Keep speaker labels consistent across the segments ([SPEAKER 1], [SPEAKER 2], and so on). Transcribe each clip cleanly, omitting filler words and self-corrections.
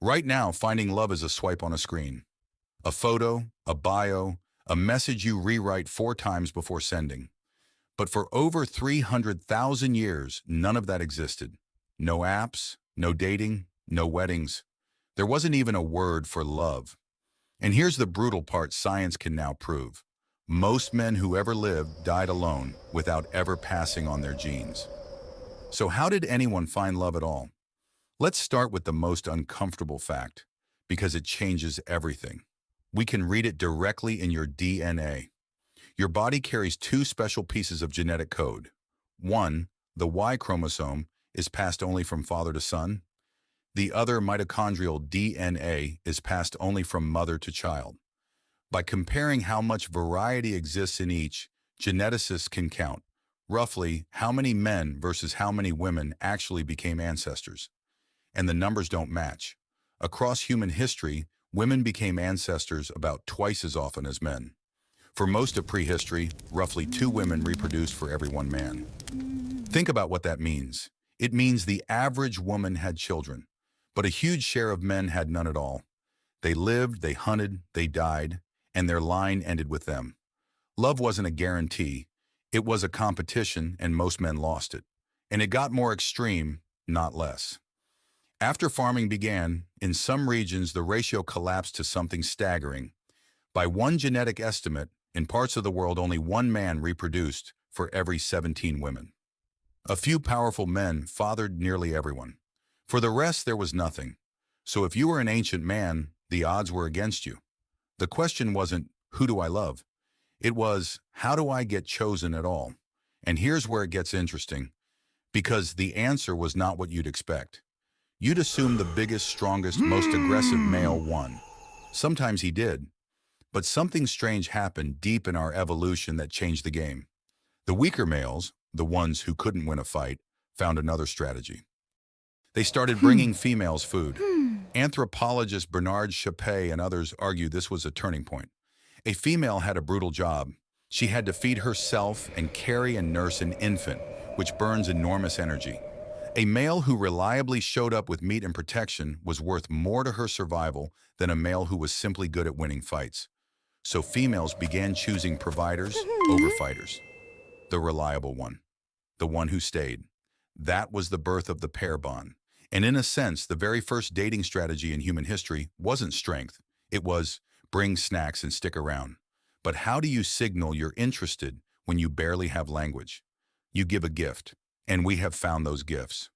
[SPEAKER 1] Right now, finding love is a swipe on a screen. A photo, a bio, a message you rewrite 4 times before sending. But for over 300,000 years, none of that existed. No apps, no dating, no weddings. There wasn't even a word for love. And here's the brutal part science can now prove. Most men who ever lived died alone without ever passing on their genes. So how did anyone find love at all? Let's start with the most uncomfortable fact, because it changes everything. We can read it directly in your DNA. Your body carries 2 special pieces of genetic code. One, the Y chromosome, is passed only from father to son. The other, mitochondrial DNA, is passed only from mother to child. By comparing how much variety exists in each, geneticists can count, roughly, how many men versus how many women actually became ancestors. And the numbers don't match. Across human history, women became ancestors about twice as often as men. For most of prehistory, roughly 2 women reproduced for every 1 man. Think about what that means. It means the average woman had children, but a huge share of men had none at all. They lived, they hunted, they died, and their line ended with them. Love wasn't a guarantee. It was a competition, and most men lost it. And it got more extreme, not less. After farming began, in some regions the ratio collapsed to something staggering. By one genetic estimate, in parts of the world only 1 man reproduced for every 17 women. A few powerful men fathered nearly everyone. For the rest there was nothing. So if you were an ancient man, the odds were against you. The question wasn't, who do I love? It was, how do I get chosen at all? And here's where it gets interesting. Because the answer was not what you'd expect. You'd assume the biggest, strongest, most aggressive male won. Sometimes he did. But something strange happened deep in our evolution that changed the game. The weaker males, the ones who couldn't win a fight, found another strategy. They started bringing females food. Anthropologist Bernard Chappé and others argue this was a turning point. A female had a brutal job. She had to feed herself and carry and nurse an infant, which burns enormous energy. A male who reliably showed up with meat and protection was worth more to her survival than a male who was simply good at winning fights. So females began choosing providers over fighters. The reliable one. The one who stayed. That was the birth of the pair bond. And in a sense, the very first dating strategy in human history wasn't strength. It was, bring snacks and stick around. But how do you signal you're interested when you barely have language? You give a gift. And we have found those gifts.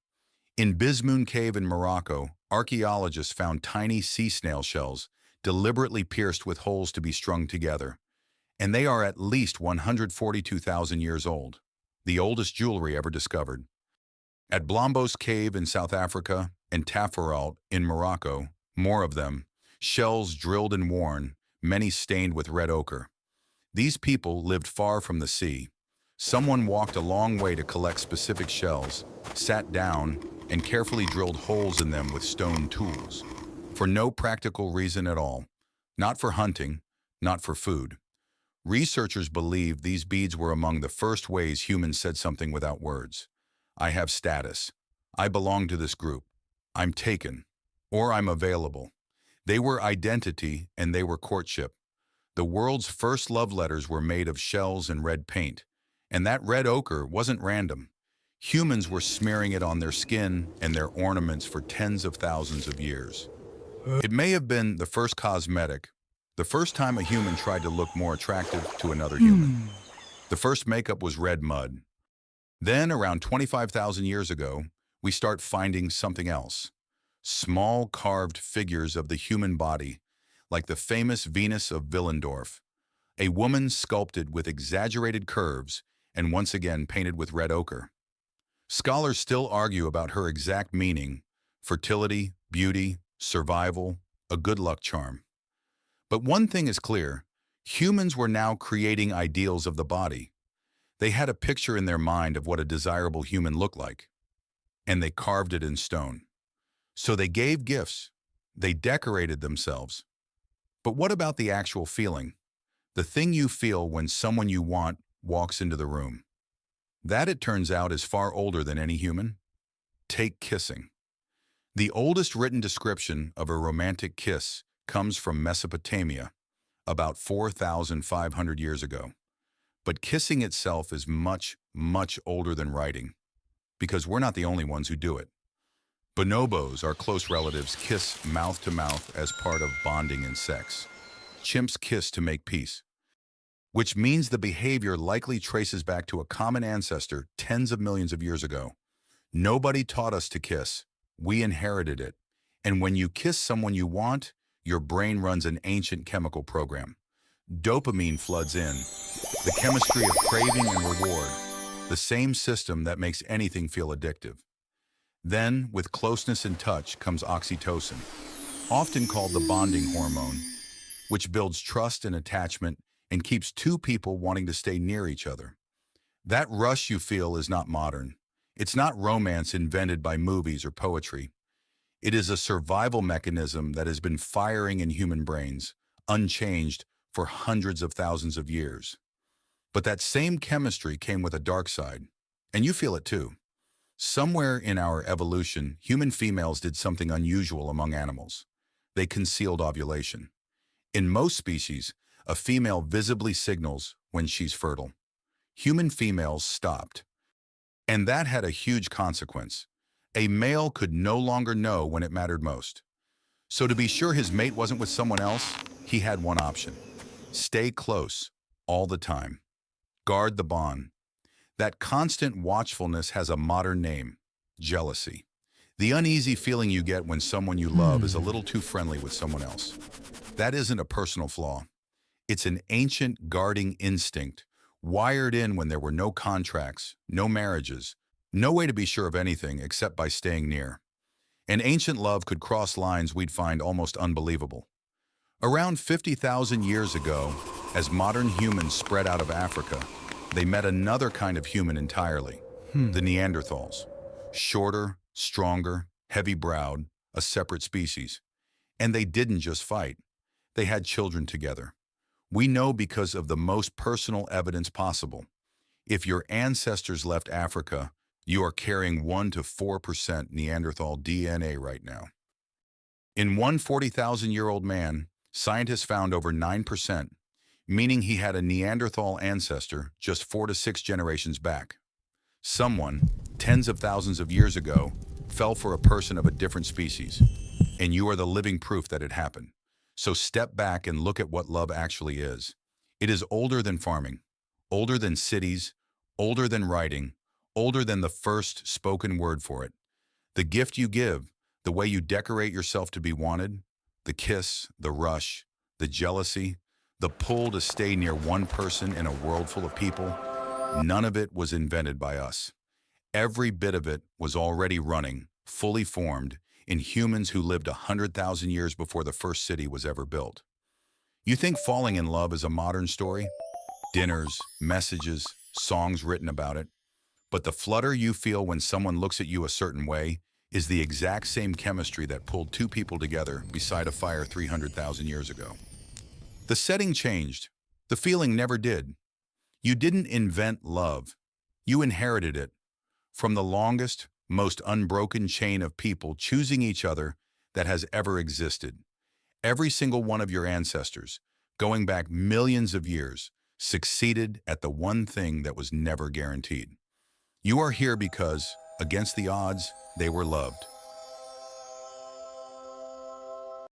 [SPEAKER 1] In Bismoon Cave in Morocco, archaeologists found tiny sea snail shells deliberately pierced with holes to be strung together. And they are at least 142,000 years old, the oldest jewelry ever discovered. At Blombos Cave in South Africa and Tafaralt in Morocco, more of them, shells drilled and worn, many stained with red ochre. These people lived far from the sea. Someone walked a long way to collect specific shells, sat down, and carefully drilled holes in them with stone tools. For no practical reason at all. Not for hunting, not for food. Researchers believe these beads were among the first ways humans said something without words. I have status. I belong to this group. I'm taken. Or I'm available. They were identity and they were courtship. The world's first love letters were made of shells and red paint. And that red ochre wasn't random. Humans were smearing it on their skin and their ornaments for tens of thousands of years. It may have been the first cosmetic, the first time a human tried to look more attractive to another human. The first makeup was red mud. Then, around 25,000 years ago, we start finding something else. Small carved figures of the human body, like the famous Venus of Willendorf, a woman sculpted with exaggerated curves and once again painted with red ochre. Scholars still argue about her exact meaning: fertility, beauty, survival, a good luck charm. But one thing is clear: humans were now creating ideals of the body. They had a picture in their mind of what a desirable human looked like, and they carved it in stone. So they gave gifts. They decorated themselves. But what about the actual feeling? The thing you feel when someone you want walks into the room. That, it turns out, is far older than any human. Take kissing. The oldest written description of a romantic kiss comes from Mesopotamia, about 4,500 years ago. But kissing itself is much, much older than writing, because we're not the only ones who do it. Bonobos, our close relatives, kiss mouth to mouth as part of bonding in sex. Chimps kiss to make peace, which means the behavior likely traces back to a common ancestor tens of millions of years ago. Nobody taught us to kiss. We inherited it. And when you kiss someone you want, your brain runs an ancient chemical program. Dopamine floods in, the chemistry of craving and reward, the same system that makes anything feel addictive. Then, with closeness and touch, comes oxytocin, often called the bonding hormone, which builds trust and attachment and keeps two people wanting to stay near each other. That rush you feel is not modern. It's not romance invented by movies or poetry. It is a survival mechanism that has been firing in human brains, unchanged for hundreds of thousands of years. But that same chemistry came with a dark side, and you feel it too. Somewhere in our evolution, human females did something unusual among animals. They concealed ovulation. In most species, a female visibly signals when she's fertile. Human females stopped. And that had a huge consequence. A male could no longer know when it mattered most. So to be sure his mate wasn't with someone else, he had one option. Stay close, all the time. Guard the bond. That constant watchfulness has a modern name: jealousy. The uneasy feeling you get when someone you love is a little too friendly with someone else. That isn't a personal flaw. It's an ancient guarding instinct, wired in when there were no contracts, no marriages, no way to be sure of anything except by staying near. And ancient love could cross lines we'd find almost unbelievable. Around 50,000 years ago, as modern humans spread out of Africa, they met another kind of human entirely, the Neanderthals. Shorter, stronger, heavy-browed, a separate species. And they didn't just fight. They had children together. We know because of the most personal evidence possible. If your ancestors left Africa, you are carrying 1 to 4% Neanderthal DNA right now. In one 40,000-year-old man, scientists found over 9%, meaning he had a Neanderthal ancestor just 4 to 6 generations back. Someone, tens of thousands of years ago, fell for a person of a different species, and you are the living proof that it happened. So step back and look at what love actually is. It is older than farming, older than cities, older than writing, older than the first spoken word for it. The gift you give, the way you decorate yourself to be wanted, the kiss, the rush, the jealousy, the pull to stay near one person in a world full of people, none of it was invented by us. Every bit of it was already running, fully formed, in humans who lived 100,000 years before the first city was ever built. You think falling in love is a modern story? Dinners, messages, songs written about it. But the flutter you feel when someone looks at you a certain way is the exact same chemistry that pulled two people together beside a fire 300,000 years ago. The setting changed. The feeling never did. You didn't invent love. You inherited it from the longest, most unbroken chain of people choosing each other that has ever existed. Every single one of your ancestors, going back millions of years, succeeded at the one thing that was never guaranteed. You are here because, against the odds, they were loved.